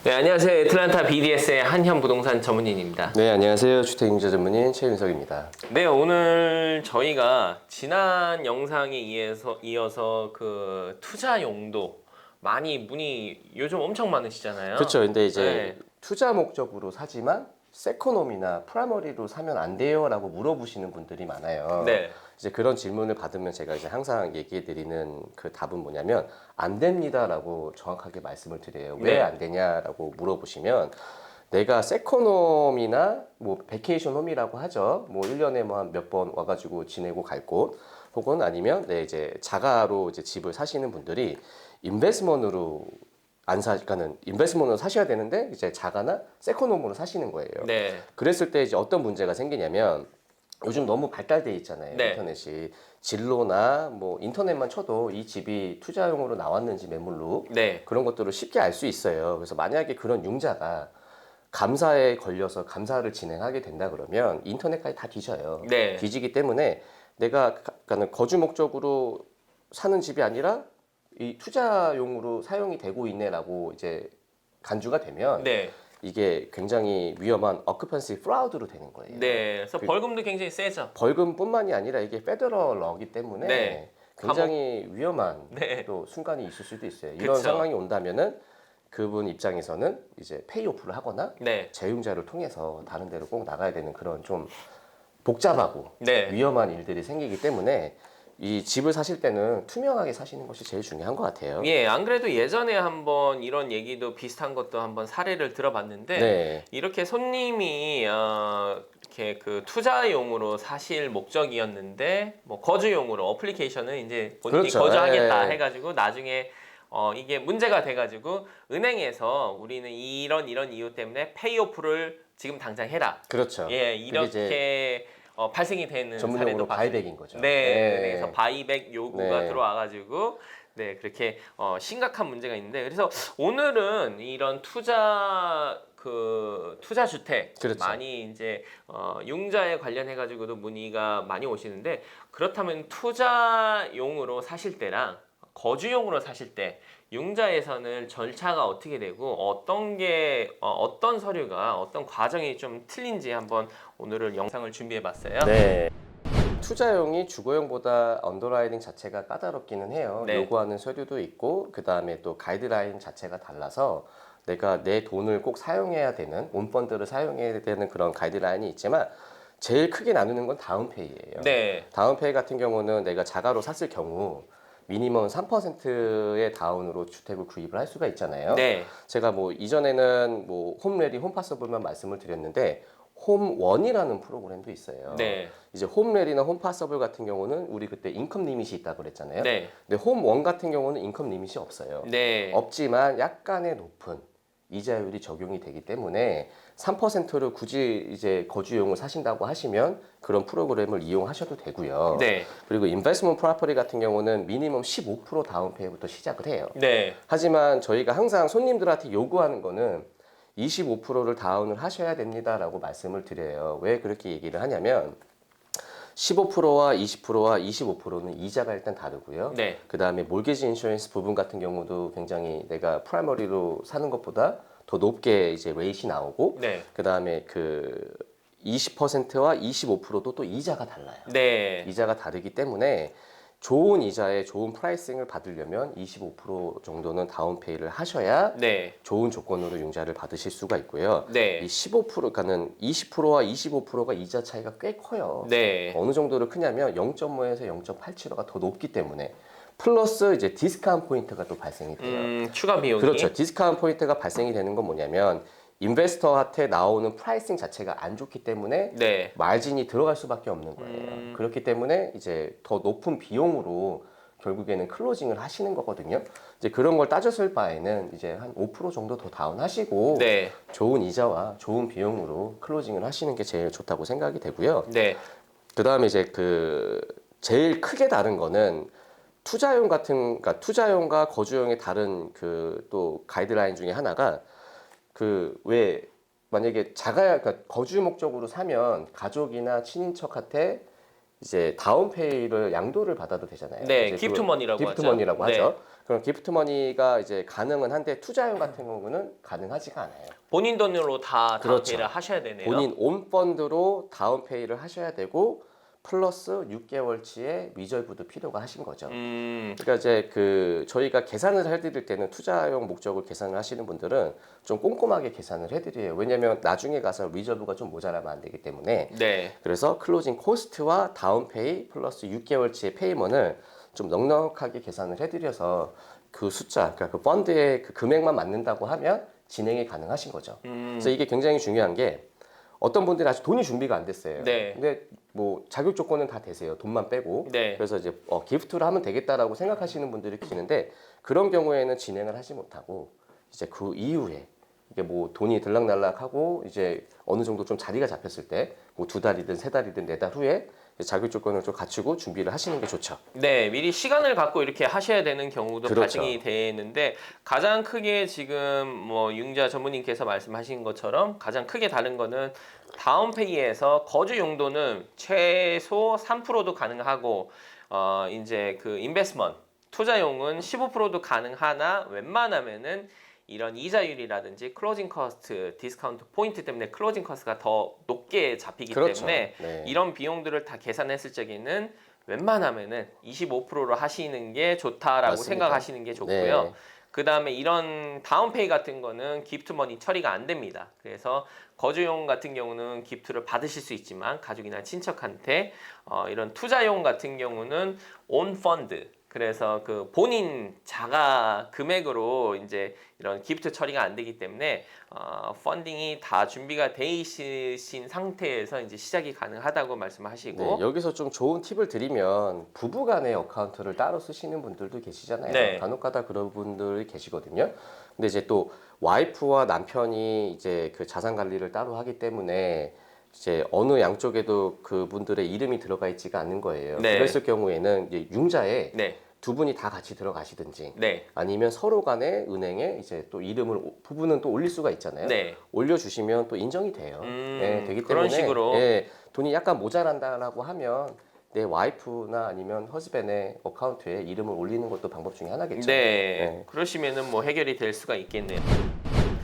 네, 안녕하세요. 애틀란타 BDS의 한현 부동산 전문인입니다. 네, 안녕하세요. 주택임자 전문인 최윤석입니다. 네, 오늘 저희가 지난 영상에 이어서 그 투자 용도 많이 문의 요즘 엄청 많으시잖아요. 그렇죠. 근데 이제 네. 투자 목적으로 사지만 세코놈이나 프라이머리로 사면 안 돼요라고 물어보시는 분들이 많아요. 네. 이제 그런 질문을 받으면 제가 이제 항상 얘기해 드리는 그 답은 뭐냐면 안 됩니다라고 정확하게 말씀을 드려요. 네. 왜 안 되냐라고 물어보시면 내가 세코놈이나 뭐 베케이션 홈이라고 하죠. 뭐 1년에 뭐 한 몇 번 와가지고 지내고 갈 곳, 혹은 아니면 이제 자가로 이제 집을 사시는 분들이 인베스먼트로 그러니까는 인베스먼트로 사셔야 되는데 이제 자가나 세컨홈으로 사시는 거예요. 네. 그랬을 때 이제 어떤 문제가 생기냐면 요즘 너무 발달돼 있잖아요. 네. 인터넷이 진로나 뭐 인터넷만 쳐도 이 집이 투자용으로 나왔는지 매물로 네. 그런 것들을 쉽게 알 수 있어요. 그래서 만약에 그런 융자가 감사에 걸려서 감사를 진행하게 된다 그러면 인터넷까지 다 뒤져요. 네. 뒤지기 때문에 내가 그러니까 거주 목적으로 사는 집이 아니라 이 투자용으로 사용이 되고 있네라고 이제 간주가 되면 네. 이게 굉장히 위험한 어큐펀시 프라우드로 되는 거예요. 네. 그래서 벌금도 굉장히 세죠. 벌금뿐만이 아니라 이게 페더럴 러기 때문에 네. 굉장히 위험한 네. 또 순간이 있을 수도 있어요. 이런 그쵸. 상황이 온다면은 그분 입장에서는 이제 페이오프를 하거나 네. 재융자를 통해서 다른 데로 꼭 나가야 되는 그런 좀 복잡하고 네. 위험한 일들이 생기기 때문에 이 집을 사실 때는 투명하게 사시는 것이 제일 중요한 것 같아요. 예, 안 그래도 예전에 한번 이런 얘기도 비슷한 것도 한번 사례를 들어봤는데 네. 이렇게 손님이 이렇게 그 투자용으로 사실 목적이었는데 뭐 거주용으로 어플리케이션은 이제 본인이 그렇죠. 거주하겠다 예. 해가지고 나중에 이게 문제가 돼가지고 은행에서 우리는 이런 이유 때문에 페이오프를 지금 당장 해라. 그렇죠. 예, 그게 이제 이렇게 발생이 되는 전문용어로 사례도 바이백인 거죠. 네, 네. 그래서 바이백 요구가 네. 들어와가지고 네 그렇게 심각한 문제가 있는데 그래서 오늘은 이런 투자 주택 그렇죠. 많이 이제 융자에 관련해 가지고도 문의가 많이 오시는데 그렇다면 투자용으로 사실 때랑 거주용으로 사실 때 융자에서는 절차가 어떻게 되고 어떤 서류가 어떤 과정이 좀 틀린지 한번 오늘은 영상을 준비해 봤어요. 네. 투자용이 주거용보다 언더라이팅 자체가 까다롭기는 해요. 네. 요구하는 서류도 있고 그 다음에 또 가이드라인 자체가 달라서 내가 내 돈을 꼭 사용해야 되는 온펀드를 사용해야 되는 그런 가이드라인이 있지만 제일 크게 나누는 건 다운페이예요. 네. 다운페이 같은 경우는 내가 자가로 샀을 경우 미니멈 3%의 다운으로 주택을 구입을 할 수가 있잖아요. 네. 제가 뭐 이전에는 뭐 홈레디, 홈파서블만 말씀을 드렸는데 홈원이라는 프로그램도 있어요. 네. 이제 홈레디나 홈파서블 같은 경우는 우리 그때 인컴 리밋이 있다고 그랬잖아요. 네. 근데 홈원 같은 경우는 인컴 리밋이 없어요. 네. 없지만 약간의 높은 이자율이 적용이 되기 때문에 3%를 굳이 이제 거주용을 사신다고 하시면 그런 프로그램을 이용하셔도 되고요. 네. 그리고 인베스트먼트 프로퍼티 같은 경우는 미니멈 15% 다운페이부터 시작을 해요. 네. 하지만 저희가 항상 손님들한테 요구하는 거는 25%를 다운을 하셔야 됩니다라고 말씀을 드려요. 왜 그렇게 얘기를 하냐면 15%와 20%와 25%는 이자가 일단 다르고요. 네. 그 다음에 몰게지 인슈런스 부분 같은 경우도 굉장히 내가 프라이머리로 사는 것보다 더 높게 이제 레이시 나오고, 네. 그 다음에 그 20%와 25%도 또 이자가 달라요. 네. 이자가 다르기 때문에 좋은 이자에 좋은 프라이싱을 받으려면 25% 정도는 다운페이를 하셔야 네. 좋은 조건으로 융자를 받으실 수가 있고요. 네. 이 15%가는 20%와 25%가 이자 차이가 꽤 커요. 네. 어느 정도로 크냐면 0.5에서 0.87%가 더 높기 때문에 플러스 이제 디스카운트 포인트가 또 발생이 돼요. 추가 비용이 그렇죠. 디스카운트 포인트가 발생이 되는 건 뭐냐면 인베스터한테 나오는 프라이싱 자체가 안 좋기 때문에 네. 마진이 들어갈 수밖에 없는 거예요. 그렇기 때문에 이제 더 높은 비용으로 결국에는 클로징을 하시는 거거든요. 이제 그런 걸 따졌을 바에는 이제 한 5% 정도 더 다운하시고 네. 좋은 이자와 좋은 비용으로 클로징을 하시는 게 제일 좋다고 생각이 되고요. 네. 그 다음에 이제 그 제일 크게 다른 거는 그러니까 투자용과 거주용의 다른 그 또 가이드라인 중에 하나가 그 왜 만약에 그러니까 거주 목적으로 사면 가족이나 친인척한테 이제 다운페이를 양도를 받아도 되잖아요. 네, 이제 기프트머니라고 하죠. 기프트머니라고 네. 하죠. 그럼 기프트머니가 이제 가능은 한데 투자용 같은 경우는 가능하지가 않아요. 본인 돈으로 다 그렇죠. 다운페이를 하셔야 되네요. 본인 온 펀드로 다운페이를 하셔야 되고 플러스 6개월치의 리저브도 필요가 하신 거죠. 그러니까 이제 그 저희가 계산을 해드릴 때는 투자용 목적을 계산을 하시는 분들은 좀 꼼꼼하게 계산을 해드려요. 왜냐하면 나중에 가서 리저브가 좀 모자라면 안 되기 때문에. 네. 그래서 클로징 코스트와 다운페이 플러스 6개월치의 페이먼을 좀 넉넉하게 계산을 해드려서 그 숫자, 그러니까 그 펀드의 그 금액만 맞는다고 하면 진행이 가능하신 거죠. 그래서 이게 굉장히 중요한 게 어떤 분들이 아직 돈이 준비가 안 됐어요. 네. 근데 뭐 자격 조건은 다 되세요. 돈만 빼고. 네. 그래서 이제 기프트를 하면 되겠다라고 생각하시는 분들이 계시는데 그런 경우에는 진행을 하지 못하고 이제 그 이후에 이게 뭐 돈이 들락날락하고 이제 어느 정도 좀 자리가 잡혔을 때 뭐 2달이든 3달이든 4달 후에 자격 조건을 좀 갖추고 준비를 하시는 게 좋죠. 네, 미리 시간을 갖고 이렇게 하셔야 되는 경우도 그렇죠. 발생이 되는데 가장 크게 지금 뭐 융자 전무님께서 말씀하신 것처럼 가장 크게 다른 거는 다운페이에서 거주 용도는 최소 3%도 가능하고 이제 그 인베스먼트 투자용은 15%도 가능하나 웬만하면은 이런 이자율이라든지 클로징 커스트, 디스카운트 포인트 때문에 클로징 커스트가 더 높게 잡히기 그렇죠. 때문에 네. 이런 비용들을 다 계산했을 적에는 웬만하면은 25%로 하시는 게 좋다라고 맞습니다. 생각하시는 게 좋고요. 네. 그 다음에 이런 다운페이 같은 거는 기프트머니 처리가 안 됩니다. 그래서 거주용 같은 경우는 기프트를 받으실 수 있지만 가족이나 친척한테 이런 투자용 같은 경우는 온 펀드 그래서 그 본인 자가 금액으로 이제 이런 기프트 처리가 안 되기 때문에 펀딩이 다 준비가 돼 있으신 상태에서 이제 시작이 가능하다고 말씀하시고 네, 여기서 좀 좋은 팁을 드리면 부부간의 어카운트를 따로 쓰시는 분들도 계시잖아요. 네. 간혹가다 그런 분들이 계시거든요. 근데 이제 또 와이프와 남편이 이제 그 자산 관리를 따로 하기 때문에 이제 어느 양쪽에도 그분들의 이름이 들어가 있지가 않는 거예요. 네. 그랬을 경우에는 이제 융자에 네, 두 분이 다 같이 들어가시든지 네, 아니면 서로 간에 은행에 이제 또 이름을 부부는 또 올릴 수가 있잖아요. 네. 올려주시면 또 인정이 돼요. 예, 되기 그런 때문에 식으로. 예, 돈이 약간 모자란다라고 하면 내 와이프나 아니면 허즈밴의 어카운트에 이름을 올리는 것도 방법 중에 하나겠죠. 네, 예. 그러시면은 뭐 해결이 될 수가 있겠네요.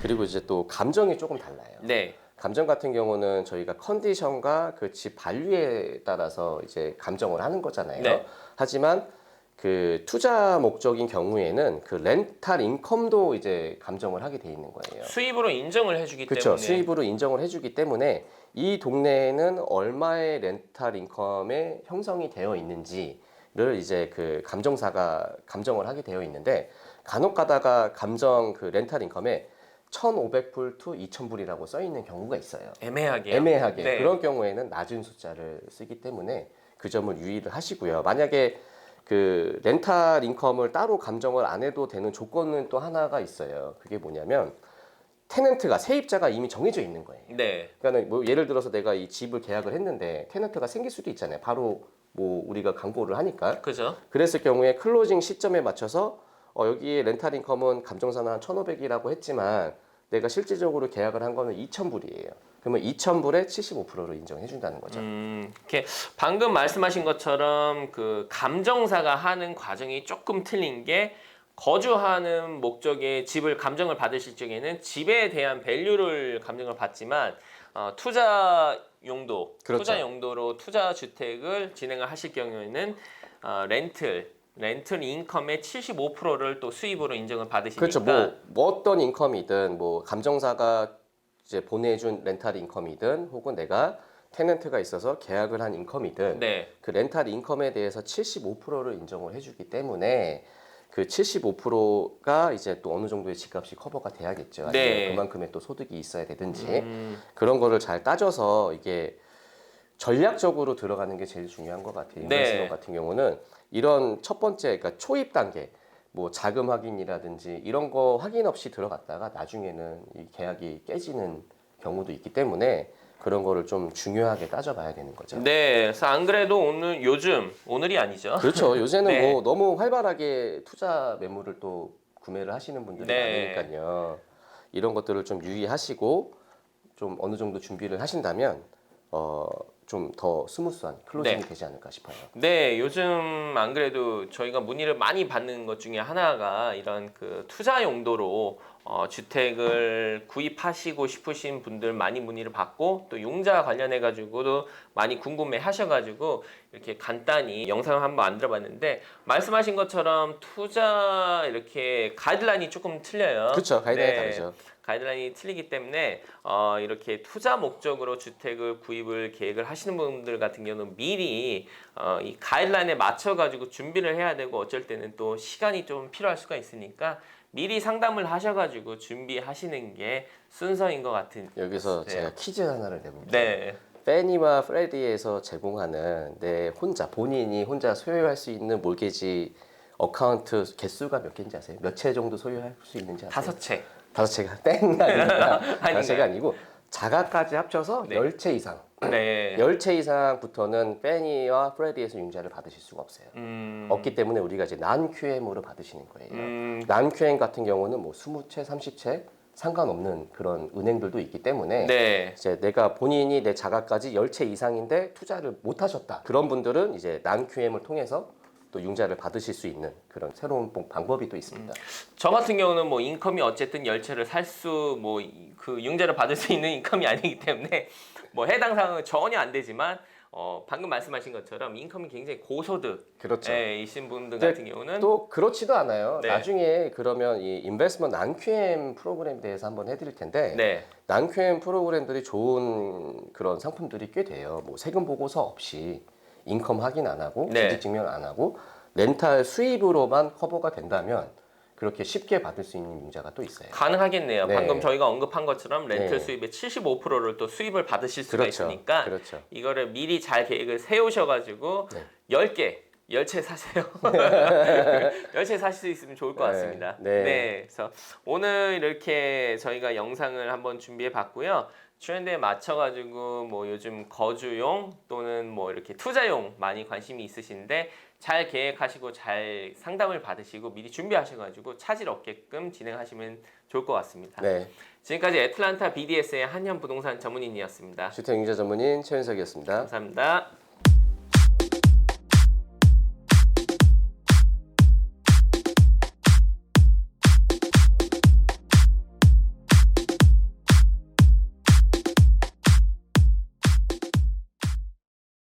그리고 이제 또 감정이 조금 달라요. 네, 감정 같은 경우는 저희가 컨디션과 그 집 발류에 따라서 이제 감정을 하는 거잖아요. 네. 하지만 그 투자 목적인 경우에는 그 렌탈 인컴도 이제 감정을 하게 돼 있는 거예요. 수입으로 인정을 해주기 그렇죠. 때문에. 수입으로 인정을 해주기 때문에 이 동네에는 얼마의 렌탈 인컴에 형성이 되어 있는지를 이제 그 감정사가 감정을 하게 되어 있는데 간혹 가다가 감정 그 렌탈 인컴에 1,500불 to 2,000불이라고 써 있는 경우가 있어요. 애매하게. 애매하게. 네. 그런 경우에는 낮은 숫자를 쓰기 때문에 그 점을 유의를 하시고요. 만약에 그 렌탈 인컴을 따로 감정을 안 해도 되는 조건은 또 하나가 있어요. 그게 뭐냐면 테넌트가 세입자가 이미 정해져 있는 거예요. 네. 그러니까 뭐 예를 들어서 내가 이 집을 계약을 했는데 테넌트가 생길 수도 있잖아요. 바로 뭐 우리가 광고를 하니까. 그죠? 그랬을 경우에 클로징 시점에 맞춰서 여기에 렌탈 인컴은 감정사는 한 1,500이라고 했지만 내가 실질적으로 계약을 한 거는 2,000불이에요. 그러면 2,000불에 75%를 인정해 준다는 거죠. 이렇게 방금 말씀하신 것처럼 그 감정사가 하는 과정이 조금 틀린 게 거주하는 목적의 집을 감정을 받으실 적에는 집에 대한 밸류를 감정을 받지만 투자 용도, 그렇죠. 투자 용도로 투자 주택을 진행을 하실 경우에는 렌틀 인컴의 75%를 또 수입으로 인정을 받으시니까 그렇죠. 뭐 어떤 인컴이든 뭐 감정사가 이제 보내준 렌탈 인컴이든 혹은 내가 테넌트가 있어서 계약을 한 인컴이든 네. 그 렌탈 인컴에 대해서 75%를 인정을 해주기 때문에 그 75%가 이제 또 어느 정도의 집값이 커버가 돼야겠죠. 아니면 네. 그만큼의 또 소득이 있어야 되든지 그런 거를 잘 따져서 이게 전략적으로 들어가는 게 제일 중요한 것 같아요. 네. 인베스트먼트 같은 경우는 이런 첫 번째, 그러니까 초입 단계, 뭐 자금 확인이라든지 이런 거 확인 없이 들어갔다가 나중에는 이 계약이 깨지는 경우도 있기 때문에 그런 거를 좀 중요하게 따져봐야 되는 거죠. 네, 그래서 안 그래도 오늘이 아니죠. 그렇죠. 요새는 네. 뭐 너무 활발하게 투자 매물을 또 구매를 하시는 분들이 네. 많으니까요. 이런 것들을 좀 유의하시고 좀 어느 정도 준비를 하신다면 좀 더 스무스한 클로징이 되지 않을까 싶어요. 네, 요즘 안 그래도 저희가 문의를 많이 받는 것 중에 하나가 이런 그 투자 용도로 주택을 구입하시고 싶으신 분들 많이 문의를 받고 또 용자 관련해 가지고도 많이 궁금해 하셔가지고 이렇게 간단히 영상을 한번 만들어봤는데 말씀하신 것처럼 투자 이렇게 가이드라인이 조금 틀려요. 그렇죠. 가이드라인이 네. 다르죠. 가이드라인이 틀리기 때문에 이렇게 투자 목적으로 주택을 구입을 계획을 하시는 분들 같은 경우는 미리 이 가이드라인에 맞춰 가지고 준비를 해야 되고 어쩔 때는 또 시간이 좀 필요할 수가 있으니까 미리 상담을 하셔가지고 준비하시는 게 순서인 것 같은. 여기서 네. 제가 퀴즈 하나를 내볼게요. 네. 페니와 프레디에서 제공하는 내 본인이 혼자 소유할 수 있는 몰게지 어카운트 개수가 몇 개인지 아세요? 몇 채 정도 소유할 수 있는지 아세요? 5채. 5채가 땡 아닙니다. 아닌가요? 5채가 아니고 자가까지 합쳐서 네. 10채 이상. 네. 10채 이상부터는 페니와 프레디에서 융자를 받으실 수가 없어요. 없기 때문에 우리가 이제 난 QM으로 받으시는 거예요. 난 QM 같은 경우는 뭐 20채, 30채 상관없는 그런 은행들도 있기 때문에 네. 이제 내가 본인이 내 자가까지 10채 이상인데 투자를 못 하셨다. 그런 분들은 이제 난 QM을 통해서 또 융자를 받으실 수 있는 그런 새로운 방법이 또 있습니다. 저 같은 경우는 뭐 인컴이 어쨌든 10채를 살 수 뭐 그 융자를 받을 수 있는 인컴이 아니기 때문에 뭐 해당 사항은 전혀 안 되지만 방금 말씀하신 것처럼 인컴이 굉장히 고소득 그렇죠. 이신 분들 같은 경우는 또 그렇지도 않아요. 네. 나중에 그러면 이 인베스트먼트 난QM 프로그램에 대해서 한번 해드릴 텐데 네. 난QM 프로그램들이 좋은 그런 상품들이 꽤 돼요. 뭐 세금 보고서 없이 인컴 확인 안 하고 네. 재직 증명 안 하고 렌탈 수입으로만 커버가 된다면 그렇게 쉽게 받을 수 있는 융자가 또 있어요. 가능하겠네요. 네. 방금 저희가 언급한 것처럼 렌털 네. 수입의 75%를 또 수입을 받으실 수가 그렇죠. 있으니까 그렇죠. 이거를 미리 잘 계획을 세우셔가지고 네. 10개, 10채 사세요. 10채 사실 수 있으면 좋을 것 같습니다. 네. 네. 그래서 오늘 이렇게 저희가 영상을 한번 준비해 봤고요. 트렌드에 맞춰가지고 뭐 요즘 거주용 또는 뭐 이렇게 투자용 많이 관심이 있으신데 잘 계획하시고 잘 상담을 받으시고 미리 준비하셔가지고 차질 없게끔 진행하시면 좋을 것 같습니다. 네. 지금까지 애틀란타 BDS의 한현 부동산 전문인이었습니다. 주택 융자 전문인 최윤석이었습니다. 감사합니다.